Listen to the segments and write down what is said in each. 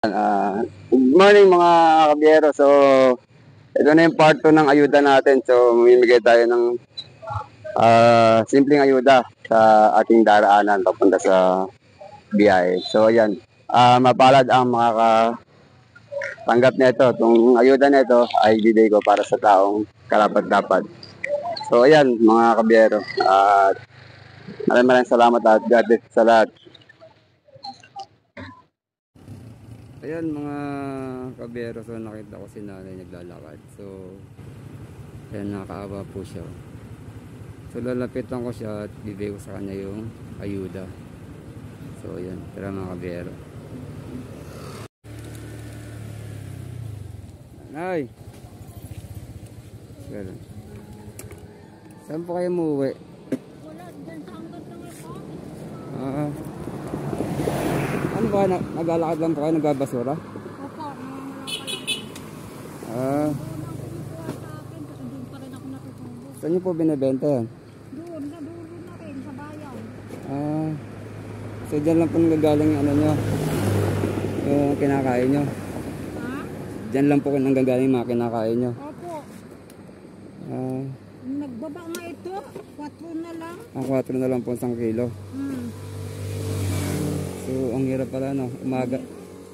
Good morning mga kabiyero. So, ito na yung part 2 ng ayuda natin. So, mamimigay tayo ng simpleng ayuda sa ating daraanan papunta sa biyahe. So, ayan. Mapalad ang makakatanggap nito. Itong ayuda nito ay bibigay ko para sa taong karapat-dapat. So, ayan mga kabiyero. Maraming salamat at God bless sa lahat. Ayan mga kabiyero, so nakita ko si nanay naglalakad. So ayan, nakakaawa po siya. So lalapitan ko siya at bibigay ko sa kanya yung ayuda. So ayan, tara mga kabiyero. Nanay! Ganun. Saan po kayo umuwi? Wala, dyan sa hanggat lang ako. Ano ba, naglalakad lang po kayo, nagbabasura? Opo, Ah, doon pa rin ako natutulog. saan niyo po binibenta yan? Doon, na rin, sa bayan. So dyan lang po nagagaling yung ano nyo, yung kinakain nyo. Ha? Dyan lang po nanggagaling yung mga kinakain nyo. Opo. Ah, Nagbaba nga ito, 4 na lang. ang 4 na lang po 1 kilo. So ang hirap pala, no? Umaga.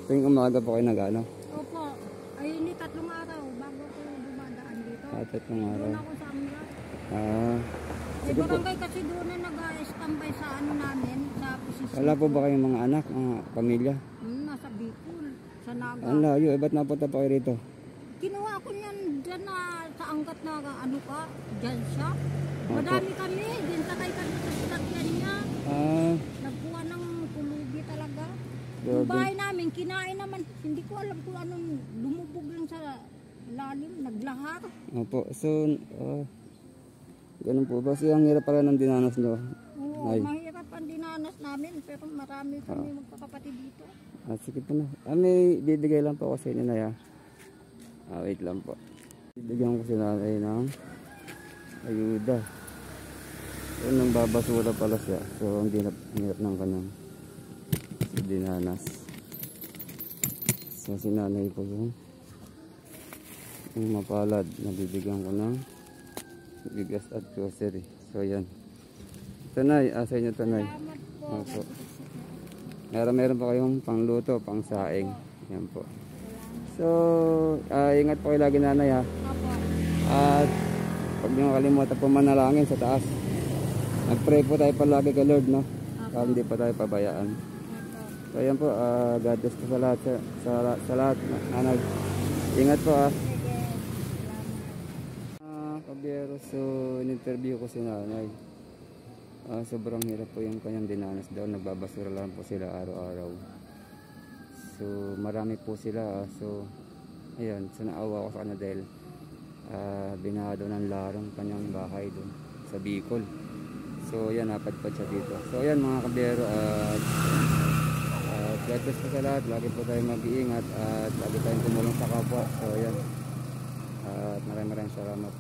Tuwing umaga po kayo nag-ano? Opo. Ay, hindi 3 araw bago ko dumadaan dito. 3 araw. Doon ako sa Amrat. Sige po. Barangay kasi doon na nag-standby sa ano namin, sa posisyon. Wala po ba kayong mga anak, mga pamilya? Nasa Bicol, sa Naga. Ang layo, ba't napunta po kayo rito? Kinuha ko niyan dyan na sa angkat na ano ka, dyan siya. Opo. Madami kami, din sakay kami sa sasakyan niya. Nagkuha ng pulubi talaga. Yung bahay namin, kinain naman. Hindi ko alam kung anong lumubog lang sa lalim, naglahar. Opo, so, ganun po ba? Kasi ang hirap pala ng dinanas nyo. Oo, Ay. mahirap ang dinanas namin, pero marami kami magkakapatid dito. Sige po na. May bibigay lang po ako sa inyo na ya. Wait lang po. Bibigyan ko si nanay ng ayuda. So, nang babasura pala siya. So, ang hirap ng kanyang dinanas. So, si nanay po yung mapalad. Nabibigyan ko ng bigas at grocery. So, yan. Tanay, sa inyo tanay. Salamat po. Meron pa kayong pangluto, pang saing. Yan po. So, ingat po kayo lagi nanay ha. Opo. At huwag niyo kalimutan po manalangin sa taas. Nag-pray po tayo palagi kay Lord, no? Para hindi pa tayo pabayaan. So, ayan po. God bless po sa lahat. Sa lahat. Nanay. Ingat po ha. Kabiyero, so in-interview ko si nanay. Sobrang hirap po yung kanyang dinanas daw. Nagbabasura lang po sila araw-araw. So marami po sila. So ayan, so naawa ko sa kanya dahil binado ng larong kanyang bahay doon sa Bicol. So ayan, napadpad siya dito. So ayan mga kabiyero, God bless po sa lahat. Lagi po tayong mag-iingat at lagi tayong tumulong sa kapwa. So ayan, at maraming salamat.